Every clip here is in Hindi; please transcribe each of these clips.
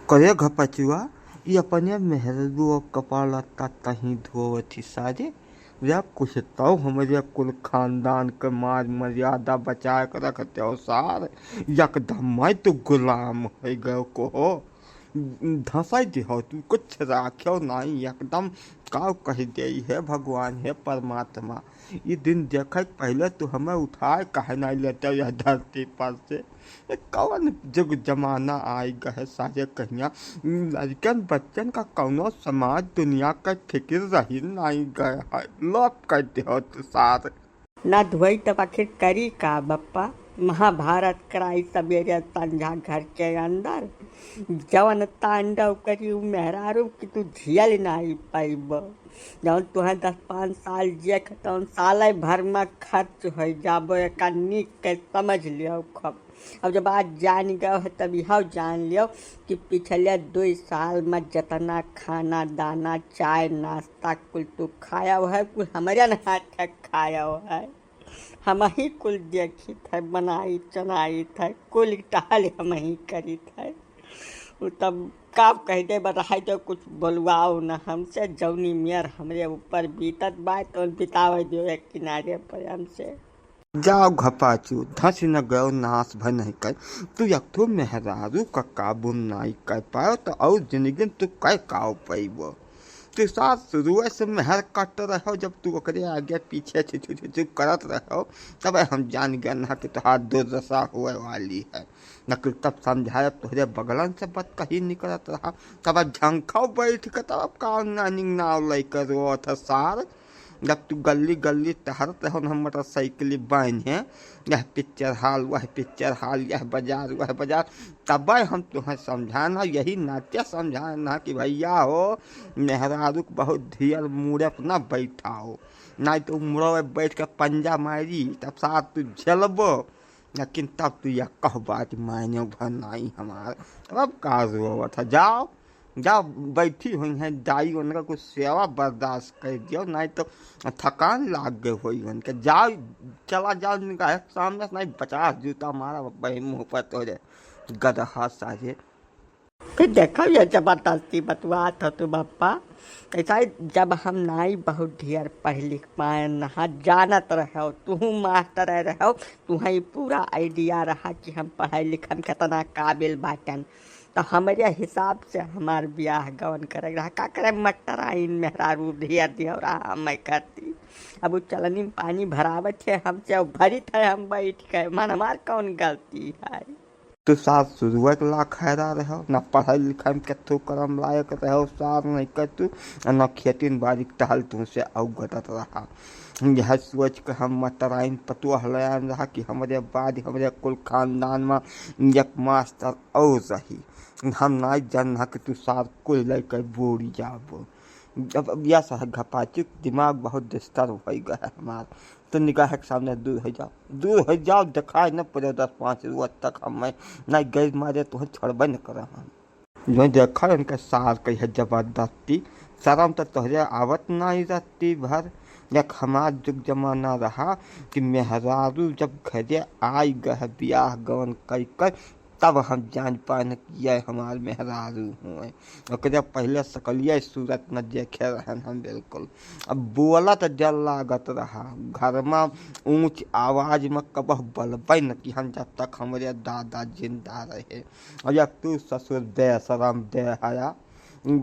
करे घपचुआ ये अपने मेहरबू और कपाल लत्ता तही धोवती सारे जब कुछ तो हमारे कुल खानदान के मान मर्यादा बचा कर रखते हो सार एकदम मैं तो गुलाम हो गए को हो धसाई दे हो तू कुछ राख्यो नहीं एकदम का कह दे है भगवान है परमात्मा ये दिन देख पहले तो हमें उठाए कहे नहीं लेते यह धरती पर से कौन जुग जमाना आई गए सारे कहिया लड़कन बच्चन का कौनो समाज दुनिया का फिक्र रही नहीं गया है लोग कहते हो तो सार ना धोई तब आखिर करी का बप्पा। महाभारत कराई सवेरे संझा घर के अंदर जवन तांडव करी मेहरारू कि तू झियल नहीं पाइब। जौन तुहें 10-5 साल जे तौन साल भर में खर्च हो जाबो एक निक के समझ लियो खब। अब जब आज जान गए है तब यह जान लियो कि पिछले 2 साल में जितना खाना दाना चाय नाश्ता कुल तू खाया है कुल हमारे हाथ खाया है। हम ही कुल देखी थे बनाई चनाई थे कुल टहल हम ही करी थे। तब काब कह दे बताई तो कुछ बोलवाओ न हमसे जौनी मेयर हमरे ऊपर बीतत बा तो बितावे दो एक किनारे पर हमसे। जाओ घपाचू धस न गयो नाश भर नहीं कर तू एक तो मेहरारू का काबू नहीं कर पायो तो और जिंदगी तू कै काव पैबो तू साथ शुरू से मेहर कट रहो जब तू ओकरे आगे पीछे छिछू करत रहो तब हम जान गए ना कि तुहार दुर्दशा हुए वाली है नकल तब समझाए तुहरे बगलन से बात कहीं निकलत रहा तब झंखाओ बैठ के तब का नाव लेकर रो था सार जब तू गली गली टहरते हो हम मोटरसाइकिल बांधे यह पिक्चर हाल वह पिक्चर हाल यह बाजार वह बाजार तब हम तुम्हें समझाना यही नाट्य समझाना कि भैया हो मेहरारू बहुत धीर मुड़े न बैठा हो नहीं तो मुड़ो बैठ के पंजा मारी तब साथ तू झेलबो लेकिन तब तू यह कह बात मायने भरनाई हमारा तब काज हुआ था जाओ जाओ बैठी हुई हैं दाई उनका कुछ सेवा बर्दाश्त कर दियो नहीं तो थकान लाग गई हुई उनके जाओ चला जाओ उनका है सामने नहीं 50 जूता मारा बहन मुँह पर तो गदहा साजे। फिर देखो ये जबरदस्ती बतवा था तू बप्पा ऐसा जब हम नाई बहुत ढेर पढ़ लिख पाए नहा जानत रहो तू मास्टर रहो तुम्हें पूरा आइडिया रहा कि हम पढ़ाई लिखन कितना काबिल बाटन तो हमारे हिसाब से हमार ब्याह गवन करे रहा का करे मटर आइन मेहरारू ढेर दिया रहा मैं करती। अब वो चलनी में पानी भरावत है हमसे भरी थे हम बैठ गए मन हमार कौन गलती है। तो साथ शुरुआत ला खैरा रहो न पढ़ाई लिखाई में कतो करम लायक रहो सार नहीं कर तू न खेती बाड़ी टहल तुमसे अवगत रहा यह सोच कर हम मतराइन पतुआ हलयान रहा कि हमारे बाद हमारे कुल खानदान में एक मास्टर और रही हम ना जानना कि तू सार कुल लेकर बोरी जाबो जब यह सह घपाचुक दिमाग बहुत डिस्टर्ब हो गया हमारा तो निगाह के सामने दूर हो जाओ दिखाई न पड़े 10-5 रोज तक हम नहीं गए मारे तो छोड़बे न कर हम जो देखा उनका सार कही जबरदस्ती शर्म तो तोहरे आवत नहीं रहती भर एक हमार जुग जमाना रहा कि मेहरारू जब घरे आई गए ब्याह गवन कर तब हम जान पाए कि यह हमार मेहरारू हुए और पहले सकलिए सूरत न देखे रहन हम बिल्कुल अब बोला तो डर लागत रहा घर में ऊंच आवाज में कबह बलबे न कि हम जब तक हमारे दादा जिंदा रहे और जब तू ससुर बेशरम बेहया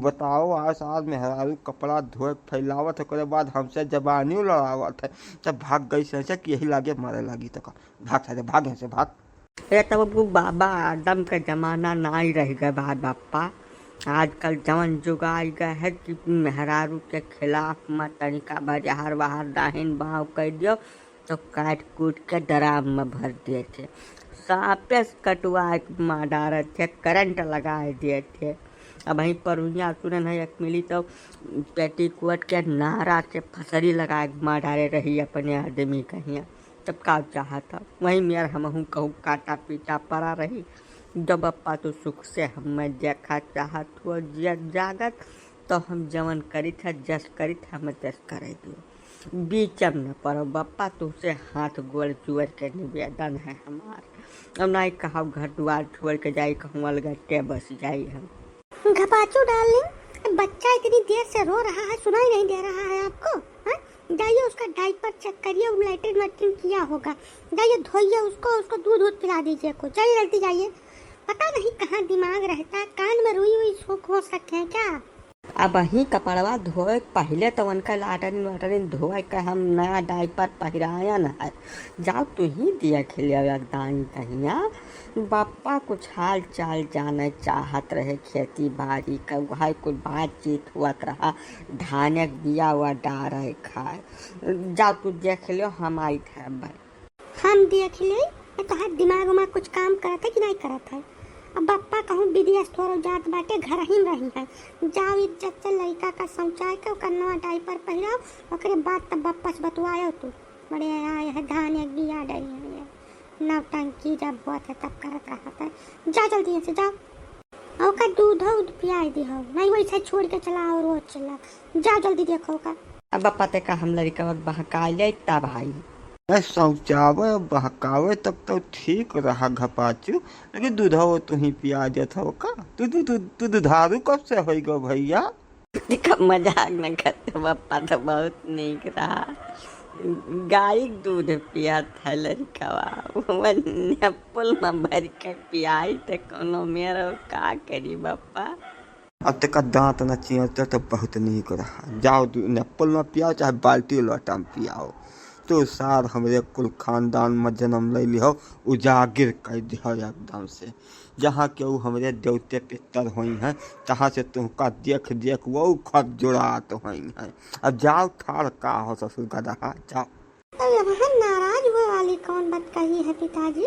बताओ आज मेहरारू कपड़ा धोए फैलावत है बाद हमसे जबानी लड़ावत है तब भाग गई से कि यही लागे मारे लगी तो भाग से भाग तब बाबा आदम का जमाना ना ही रह गया बात बापा। आजकल जवन जुग आ गया है कि मेहरारू के खिलाफ में तनिका बाजार बाहर दाहिन बाँव कर दियो तो काट कूट के ड्राम में भर दिए थे सांपे कटुआ मार डाले थे करंट लगा दिए थे। अब वहीं पर सुनन है एक मिली तो पेटीकोट के नारा से फसरी लगा मार डाले रही अपने आदमी कहीं तब का चाहता वहीं मेयर हम कहूँ काटा पीटा पड़ा रही जब अप्पा तो सुख से हमें देखा चाहत हुआ जागत तो हम जवन करी था जस करी था हम तस करे दियो बीचम न पड़ो बप्पा तुझसे हाथ गोड़ चुअर के निवेदन है हमार। अब नहीं कहा घर द्वार छोड़ के जाई कहूँ अलगटे बस जाई हम घपाचू डार्लिंग, बच्चा इतनी देर से रो रहा है, सुनाई नहीं दे रहा है आपको? हाँ? जाइए उसका डायपर चेक करिए, लैट्रिन वैट्रिन किया होगा, जाइए धोइए उसको दूध पिला दीजिए को, चलिए जल्दी जाइए। पता नहीं कहाँ दिमाग रहता है, कान में रुई हुई सूख हो सकते हैं क्या? अब वही कपड़वा धोए पहले तो उनका लाटरिन वाटरिन धोए के हम नया डायपर पहिरायन है। जाओ तू ही दिया खिलिया दाई कहिया बापा कुछ हाल चाल जाने चाहत रहे, खेती बाड़ी का वही कुछ बातचीत हुआ रहा, धान बिया हुआ डारे खाए। जाओ तू देख लियो, हम आई थे भाई। हम देख ले तो दिमाग उमा कुछ काम करत है कि नहीं करत है? अब बप्पा कहूँ विदेश थोड़ा जात बाटे, घर ही रही है, जाओ इज्जत से लड़का का समझाए के ओकर नवा डायपर पहिराओ, ओकरे बाद तब बप्पा से बतवायो तू। बड़े आए है धान एक बिया डई है, नौटंकी जब बहुत है तब करत रहता है। जा जल्दी से जाओ, ओकर दूध पियाई दी हो, नहीं वैसे छोड़ के चला और रोज चला, जा जल्दी देखो का। अब बप्पा ते का हम लड़का बहका ले तब आई शौचावे बहकावे तब तो ठीक रहा घपाचू, लेकिन दूधो तू ही पिया देत हो का? तू दुधारू कब से हो गो भैया? मजाक न करते बप्पा, तो बहुत निक रहा। गाय दूध पिया था लड़कवा, नेपुल में भर के पियाई तो कोनो मेरा का करी बप्पा। अब तक दांत न चियते तो बहुत निक रहा। जाओ नेपुल में पियाओ चाहे बाल्टी लोटा में पियाओ, तो सार हमरे कुल खानदान में जन्म ले लिहो, उजागिर कर दिहो एकदम से। जहाँ के वो हमरे देवते पितर हुई हैं, तहाँ से तुमका देख देख वो खत जुड़ात हुई हैं। अब जाओ ठाड़ का हो ससुर गधा, जाओ। वहाँ नाराज हुए वाली कौन बात कही है पिताजी?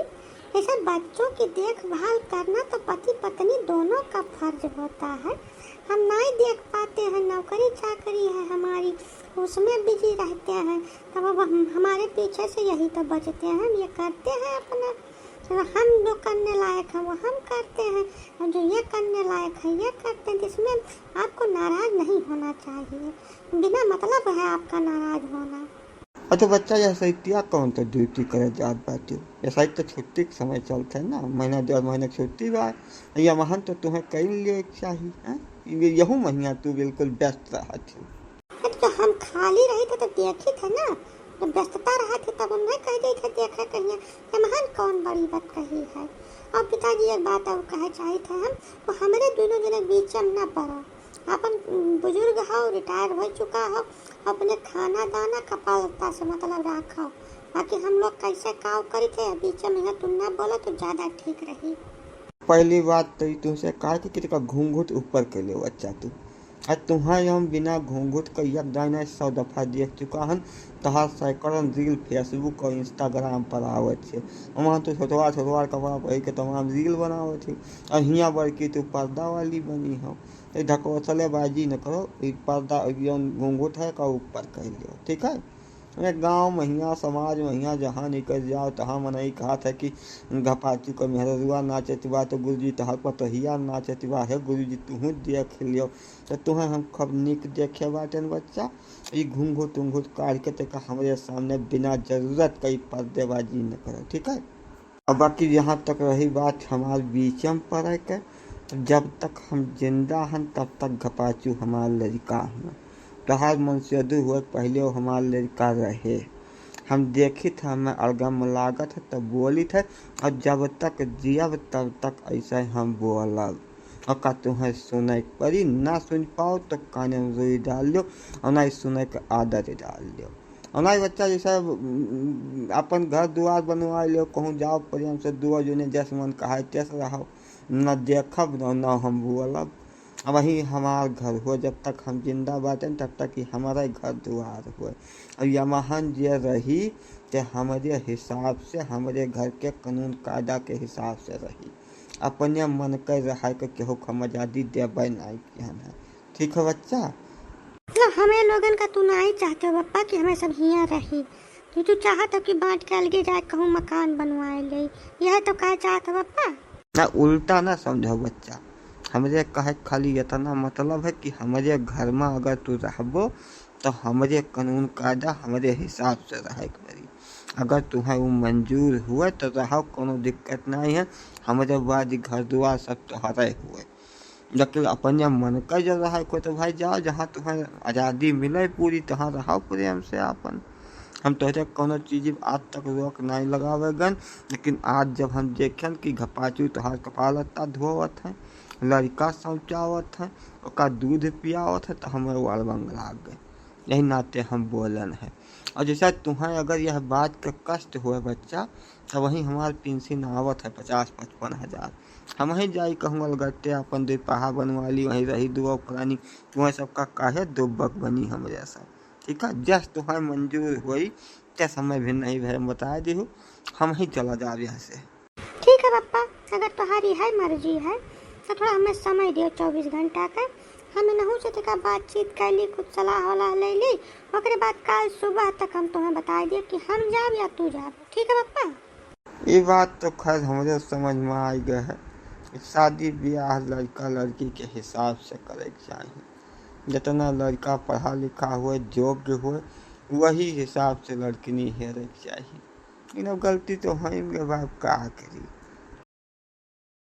ऐसे बच्चों की देखभाल करना तो पति पत्नी दोनों का फर्ज होता है। हम नहीं देख पाते हैं, नौकरी चाकरी है हमारी, उसमें बिजी रहते हैं, तब अब हमारे पीछे से यही तो बचते हैं, ये करते हैं अपना। तो हम जो करने लायक हैं वो हम करते हैं, और जो ये करने लायक है ये करते हैं, जिसमें आपको नाराज नहीं होना चाहिए, बिना मतलब है आपका नाराज होना। तो बच्चा जैसे इतिया कौन तो ड्यूटी करे जात बाटी, ऐसा तो छुट्टी के समय चलते ना, महीना 1.5 महीने छुट्टी बा, या वहाँ तो तुम्हें कई लिए चाहिए, यहू महीना तू बिल्कुल व्यस्त रहा थी। तो हम खाली रही थे तो देखे थे ना, जब व्यस्तता रहा थे तब हमने कह दी थे देखा कहिए, महान कौन बड़ी बात कही है। और पिताजी एक बात और कहे चाहे थे हम, वो हमारे दोनों जने बीच में न पड़ो, अपन बुजुर्ग हो, रिटायर हो चुका हो, अपने खाना दाना कपालता से मतलब रखो, बाकी हम लोग कैसे काव करी थे बीच में तुम ना बोलो तो ज्यादा ठीक रही। पहली बात तो तुमसे कहा कि तेरा घूंघट ऊपर के लिए बच्चा तू, आज तुम्हारे हम बिना घूंघट का एक दाना 100 दफा देख चुका हन, तहार सैकड़ों रील फेसबुक और इंस्टाग्राम पर आवत है, वहाँ तो छोटवार कपड़ा पहन के तमाम रील बनावत है, और हियाँ बड़की तू पर्दा वाली बनी हो। ढकोसलेबाजी न करो, पर्दा घूंघट है का ऊपर कह लियो, ठीक है? गाँव महिया समाज महिया जहाँ निकल जाओ तहाँ मनई कहा था कि घपाचू का मेहरुआ नाचतवा तो गुरु जी तहार पतहिया नाचतवा है, गुरु जी तू देख लियो, तो तुम्हें हम खब निक देखे बाटन बच्चा, ये घूंघट उंघुट काट के तक हमारे सामने बिना जरूरत कई पर्देबाजी न करो, ठीक है? और बाकी यहाँ तक रही बात हमारे बीच में पड़े के, तो जब तक हम जिंदा हन तब तक घपाचू हमार लड़का हैं, तहार मन से दूर हुए पहले वो हमार लड़का रहे, हम देखी थे, हमें अलगम लागत है तब बोली थे, और जब तक जियब तब तक ऐसे हम बोलब, और का तुम्हें सुने पड़ी, ना सुन पाओ तो काने में रुई डाल लो, और ना सुने के आदत डाल लो, और ना बच्चा जैसे अपन घर दुआर बनवा लो, कहूँ जाओ प्रेम से दुआ जो ने जैसे मन कहा तैसे रहो, न देखब न हम बोलब। वही हमार घर हो, जब तक हम जिंदा बाटें तब तक ही हमारा घर दुआर हो, और यमहन जे रही ते हमारे हिसाब से, हमारे घर के कानून कायदा के हिसाब से रही, अपने मन के रहा के केहू हम आज़ादी देवे नहीं किहन है, ठीक है बच्चा? तो हमें लोगन का तू नहीं चाहते हो पप्पा कि हमें सब हियाँ रही, तू चाहत हो कि बांट के अलगे जाए कहूँ मकान बनवाए ले, यह तो कह चाहत हो पप्पा? ना उल्टा ना समझो बच्चा, हमरे कहे खाली इतना मतलब है कि हमारे घर में अगर तू रहबो तो हमारे कानून कायदा हमारे हिसाब से रहे करी, अगर तुम्हें वो मंजूर हुए तो रहो, कोनो दिक्कत नहीं है, हमारे बाद घर दुआर सब तुम्हारे हुए, लेकिन अपन जब मन का जब रहा को तो भाई जाओ, जहाँ तुम्हें आज़ादी मिले पूरी तहाँ रहो प्रेम से अपन। हम तोहरे कोनो चीज़ आज तक रोक नहीं लगावेगन, लेकिन आज जब हम देखें कि घपाचू तोहार कपाल लत्ता धोवत है, लड़का शौचावत है, ओका दूध पियावत है, तो हमें वालबंग लाग गए। यही नाते हम बोलन है। और जैसा तुम्हें अगर यह बात का कष्ट हुआ बच्चा, तो वहीं हमारे पेंशन आवत है 50-55 हज़ार। हम ही जाई कहूँगा गट्टे अपन दो पहा बनवा ली, वहीं रही दुआ पुरानी, तुम्हें सबका काहे दुब्बक बनी हमरे सब। ठीक है, जस तुम्हें मंजूर हुई ते समय भी नहीं भे बता दी हूँ, हम ही चला जा यहाँ से। ठीक है पप्पा, अगर तुम्हारी है मर्जी है तो थोड़ा हमें समय दियो 24 घंटा का। हमें नहू से तक बातचीत कर ली, कुछ सलाह वलाह ले ली, ओकरे बाद कल सुबह तक हम तुम्हें बता दिए कि हम जाब या तू जाब। ठीक है पप्पा? ये बात तो खैर हमारे समझ में आ गए है। शादी ब्याह लड़का लड़की के हिसाब से करे चाहिए। जितना लड़का पढ़ा लिखा हुए योग्य हुए वही हिसाब से लड़की नहीं हेरे चाहिए। इन गलती तो होंगे, बाप का करी।